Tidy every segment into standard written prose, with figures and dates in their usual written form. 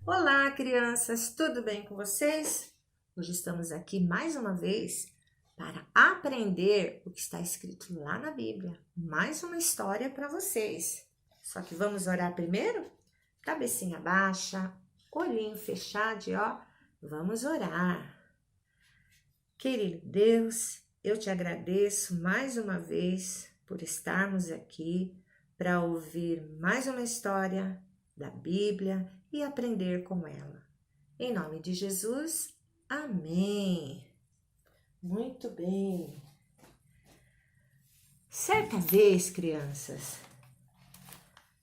Olá, crianças, tudo bem com vocês? Hoje estamos aqui mais uma vez para aprender o que está escrito lá na Bíblia. Mais uma história para vocês. Só que vamos orar primeiro? Cabecinha baixa, olhinho fechado, ó. Vamos orar. Querido Deus, eu te agradeço mais uma vez por estarmos aqui para ouvir mais uma história da Bíblia e aprender com ela. Em nome de Jesus, amém. Muito bem. Certa vez, crianças,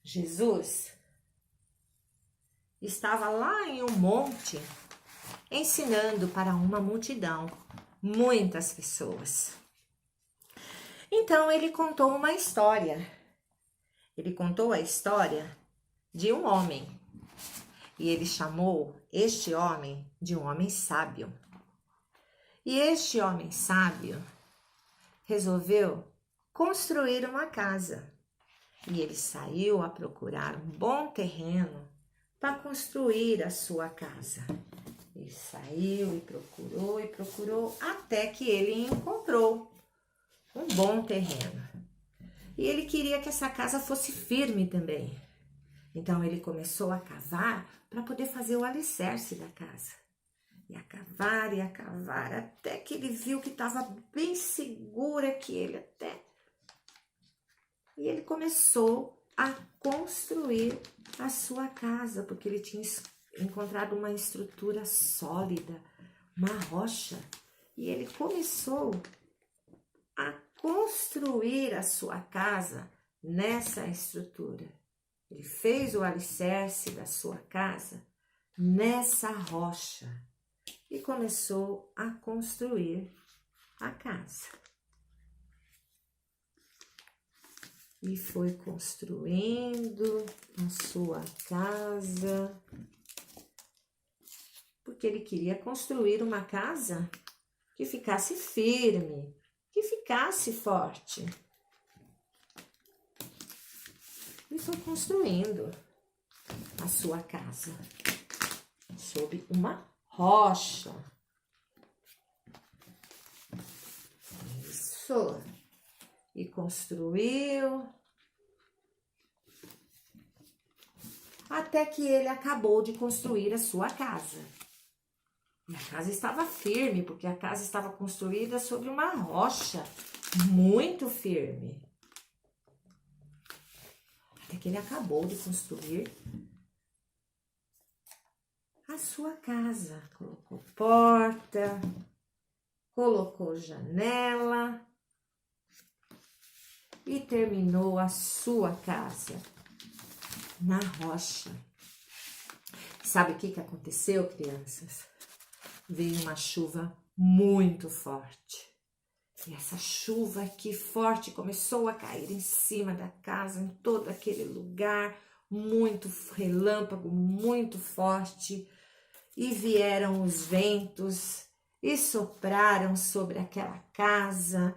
Jesus estava lá em um monte ensinando para uma multidão, muitas pessoas. Então ele contou uma história. Ele contou a história de um homem. E ele chamou este homem de um homem sábio. E este homem sábio resolveu construir uma casa. E ele saiu a procurar um bom terreno para construir a sua casa. Ele saiu e procurou, até que ele encontrou um bom terreno. E ele queria que essa casa fosse firme também. Então ele começou a cavar para poder fazer o alicerce da casa. E a cavar, até que ele viu que estava bem segura que ele até. E ele começou a construir a sua casa, porque ele tinha encontrado uma estrutura sólida, uma rocha. E ele começou a construir a sua casa nessa estrutura. Ele fez o alicerce da sua casa nessa rocha e começou a construir a casa. E foi construindo a sua casa, porque ele queria construir uma casa que ficasse firme, que ficasse forte. E foi construindo a sua casa sob uma rocha. Isso. E construiu até que ele acabou de construir a sua casa. E a casa estava firme, porque a casa estava construída sobre uma rocha muito firme. Até que ele acabou de construir a sua casa. Colocou porta, colocou janela e terminou a sua casa na rocha. Sabe o que aconteceu, crianças? Veio uma chuva muito forte. E essa chuva aqui forte começou a cair em cima da casa, em todo aquele lugar, muito relâmpago, muito forte. E vieram os ventos e sopraram sobre aquela casa.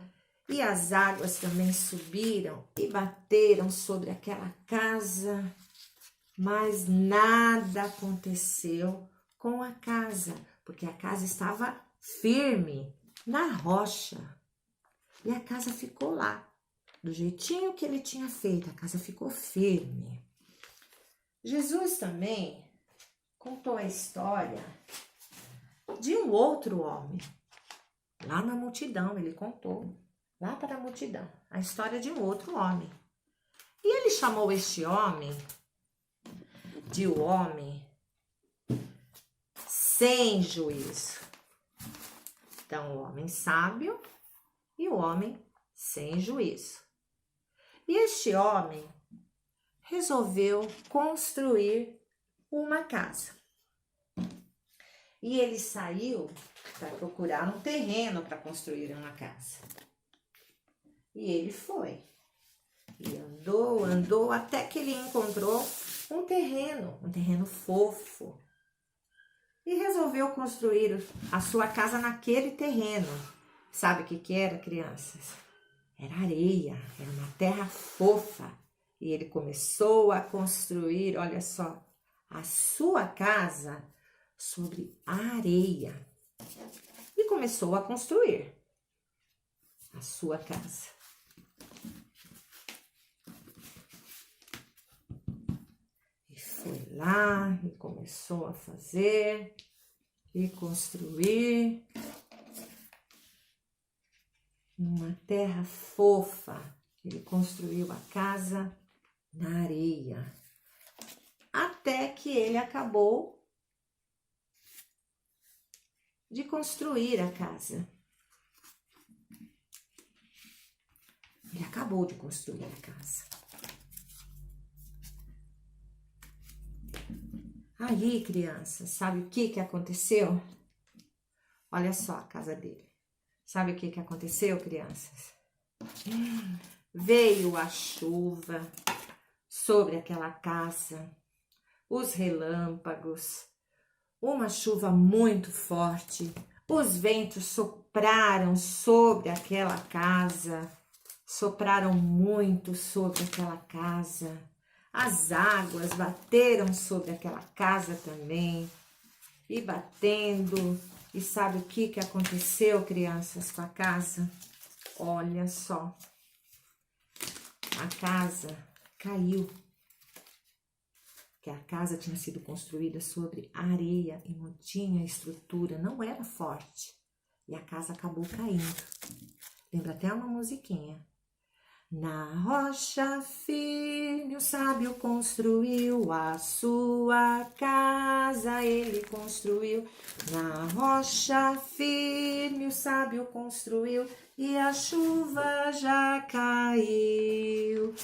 E as águas também subiram e bateram sobre aquela casa. Mas nada aconteceu com a casa, porque a casa estava firme na rocha. E a casa ficou lá, do jeitinho que ele tinha feito, a casa ficou firme. Jesus também contou a história de um outro homem. Lá na multidão, ele contou, lá para a multidão, a história de um outro homem. E ele chamou este homem de o homem sem juízo. Então, o homem sábio e o homem sem juízo. E este homem resolveu construir uma casa. E ele saiu para procurar um terreno para construir uma casa. E ele foi. E andou até que ele encontrou um terreno fofo. E resolveu construir a sua casa naquele terreno. Sabe o que era, crianças? Era areia, era uma terra fofa. E ele começou a construir, olha só, a sua casa sobre a areia e começou a construir a sua casa. E foi lá e começou a fazer e construir numa terra fofa. Ele construiu a casa na areia, até que ele acabou de construir a casa. Ele acabou de construir a casa. Aí, crianças, sabe o que aconteceu? Olha só a casa dele. Sabe o que aconteceu, crianças? Veio a chuva sobre aquela casa, os relâmpagos, uma chuva muito forte, os ventos sopraram sobre aquela casa, sopraram muito sobre aquela casa, as águas bateram sobre aquela casa também, e batendo, e sabe o que aconteceu, crianças, com a casa? Olha só, a casa caiu, que a casa tinha sido construída sobre areia e não tinha estrutura, não era forte, e a casa acabou caindo. Lembra até uma musiquinha. Na rocha firme o sábio construiu a sua casa, ele construiu. Na rocha firme o sábio construiu e a chuva já caiu.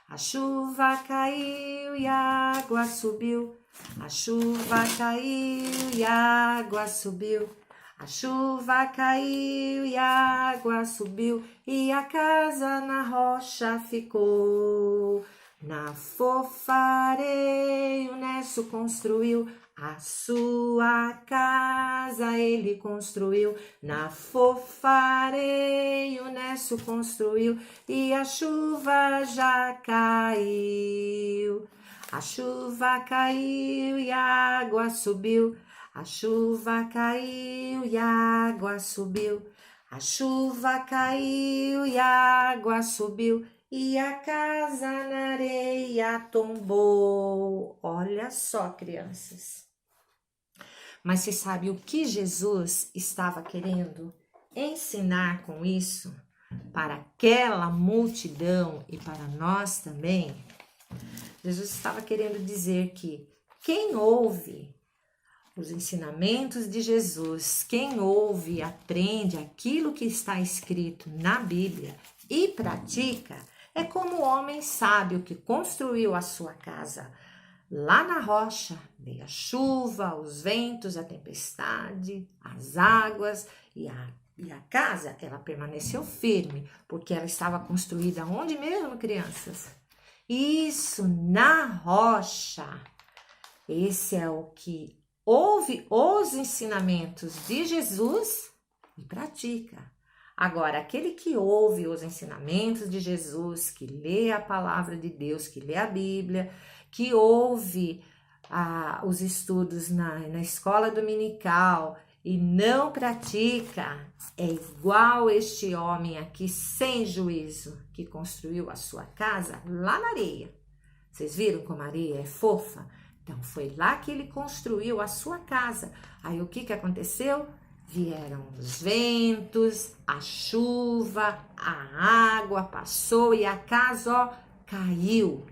A chuva caiu e a água subiu. A chuva caiu e a água subiu. A chuva caiu e a água subiu e a casa na rocha ficou. Na fofa areia o Nesso construiu a sua casa, ele construiu. Na fofa areia o Nesso construiu e a chuva já caiu. A chuva caiu e a água subiu. A chuva caiu e a água subiu. A chuva caiu e a água subiu e a casa na areia tombou. Olha só, crianças. Mas você sabe o que Jesus estava querendo ensinar com isso para aquela multidão e para nós também? Jesus estava querendo dizer que quem ouve os ensinamentos de Jesus, quem ouve e aprende aquilo que está escrito na Bíblia e pratica, é como o homem sábio que construiu a sua casa lá na rocha. Veio a chuva, os ventos, a tempestade, as águas e a casa, ela permaneceu firme, porque ela estava construída onde mesmo, crianças? Isso, na rocha. Esse é o que ouve os ensinamentos de Jesus e pratica. Agora, aquele que ouve os ensinamentos de Jesus, que lê a palavra de Deus, que lê a Bíblia, que ouve os estudos na escola dominical e não pratica, é igual este homem aqui sem juízo, que construiu a sua casa lá na areia. Vocês viram como a areia é fofa? Então, foi lá que ele construiu a sua casa. Aí, o que aconteceu? Vieram os ventos, a chuva, a água passou e a casa, ó, caiu.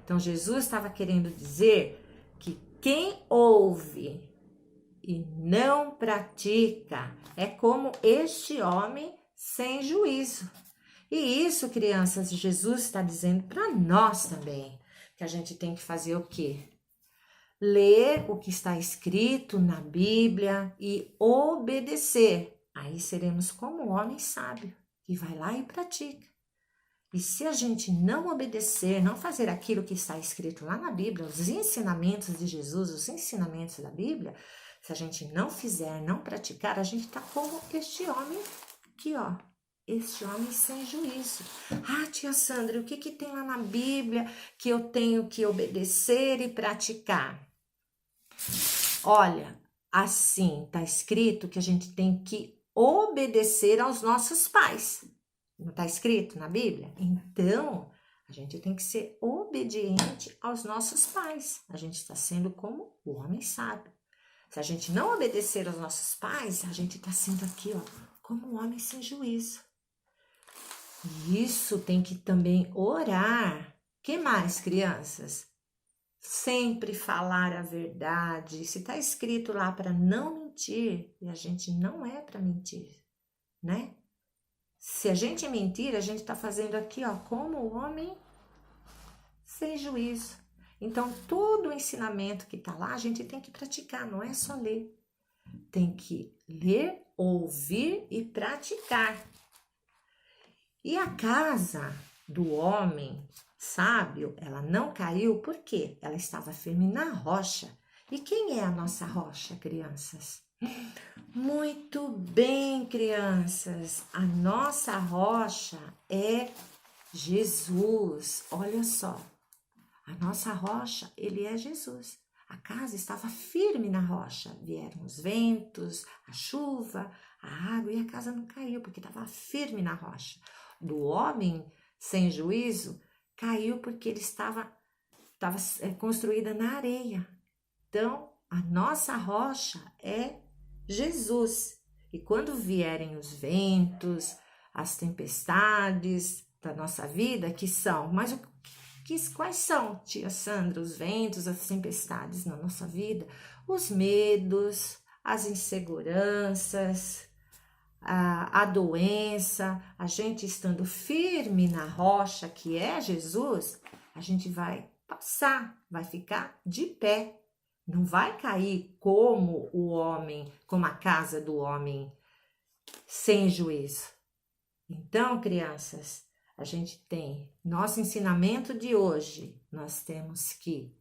Então, Jesus estava querendo dizer que quem ouve e não pratica é como este homem sem juízo. E isso, crianças, Jesus está dizendo para nós também, que a gente tem que fazer o quê? Ler o que está escrito na Bíblia e obedecer. Aí seremos como um homem sábio, que vai lá e pratica. E se a gente não obedecer, não fazer aquilo que está escrito lá na Bíblia, os ensinamentos de Jesus, os ensinamentos da Bíblia, se a gente não fizer, não praticar, a gente está como este homem aqui, ó. Este homem sem juízo. Ah, tia Sandra, o que tem lá na Bíblia que eu tenho que obedecer e praticar? Olha, assim está escrito que a gente tem que obedecer aos nossos pais. Não está escrito na Bíblia? Então, a gente tem que ser obediente aos nossos pais. A gente está sendo como o homem sábio. Se a gente não obedecer aos nossos pais, a gente está sendo aqui, ó, como um homem sem juízo. E isso tem que também orar. Que mais, crianças? Sempre falar a verdade. Se está escrito lá para não mentir, e a gente não é para mentir, né? Se a gente mentir, a gente está fazendo aqui, ó, como o homem sem juízo. Então, todo o ensinamento que está lá, a gente tem que praticar, não é só ler. Tem que ler, ouvir e praticar. E a casa do homem sábio, ela não caiu porque ela estava firme na rocha. E quem é a nossa rocha, crianças? Muito bem, crianças. A nossa rocha é Jesus. Olha só. A nossa rocha, ele é Jesus. A casa estava firme na rocha. Vieram os ventos, a chuva, a água e a casa não caiu porque estava firme na rocha. Do homem sem juízo, caiu porque ele estava construída na areia. Então, a nossa rocha é Jesus. E quando vierem os ventos, as tempestades da nossa vida, que são, mas quais são, tia Sandra, os ventos, as tempestades na nossa vida? Os medos, as inseguranças, a doença. A gente estando firme na rocha que é Jesus, a gente vai passar, vai ficar de pé. Não vai cair como o homem, como a casa do homem sem juízo. Então, crianças, a gente tem nosso ensinamento de hoje. Nós temos que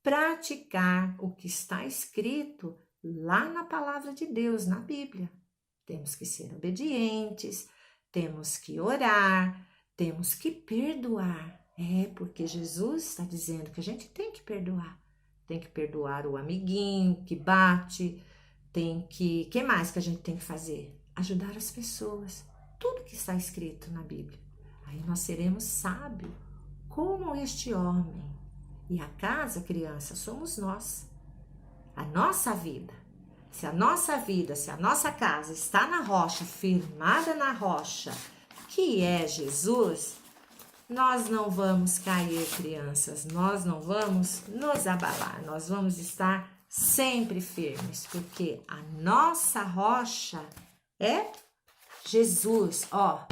praticar o que está escrito lá na palavra de Deus, na Bíblia. Temos que ser obedientes, temos que orar, temos que perdoar. Porque Jesus está dizendo que a gente tem que perdoar. Tem que perdoar o amiguinho que bate, que mais que a gente tem que fazer? Ajudar as pessoas. Tudo que está escrito na Bíblia. Aí nós seremos sábios, como este homem. E a casa, criança, somos nós. A nossa vida. Se a nossa casa está na rocha, firmada na rocha, que é Jesus, nós não vamos cair, crianças. Nós não vamos nos abalar. Nós vamos estar sempre firmes, porque a nossa rocha é Jesus, ó,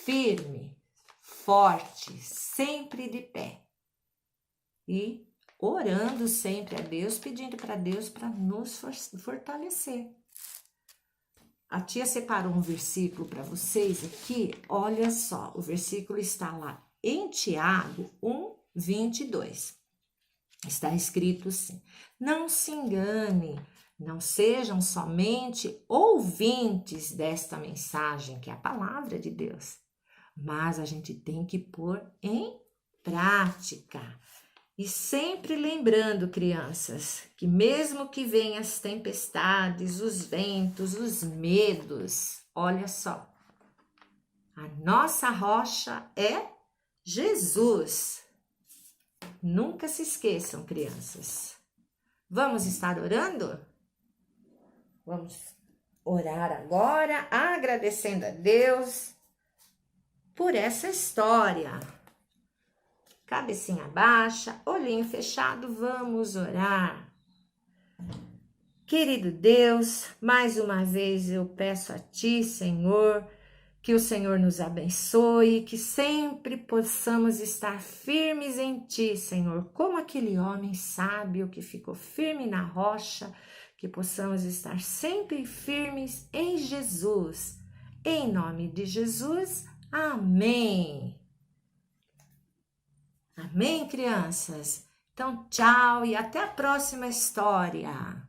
firme, forte, sempre de pé. E orando sempre a Deus, pedindo para Deus para nos fortalecer. A tia separou um versículo para vocês aqui. Olha só, o versículo está lá em Tiago 1:22. Está escrito assim: não se engane, não sejam somente ouvintes desta mensagem, que é a palavra de Deus, mas a gente tem que pôr em prática. E sempre lembrando, crianças, que mesmo que venham as tempestades, os ventos, os medos, olha só, a nossa rocha é Jesus. Nunca se esqueçam, crianças. Vamos estar orando? Vamos orar agora, agradecendo a Deus por essa história. Cabecinha baixa, olhinho fechado, vamos orar. Querido Deus, mais uma vez eu peço a Ti, Senhor, que o Senhor nos abençoe, que sempre possamos estar firmes em Ti, Senhor, como aquele homem sábio que ficou firme na rocha, que possamos estar sempre firmes em Jesus. Em nome de Jesus, amém. Amém, crianças? Então, tchau e até a próxima história.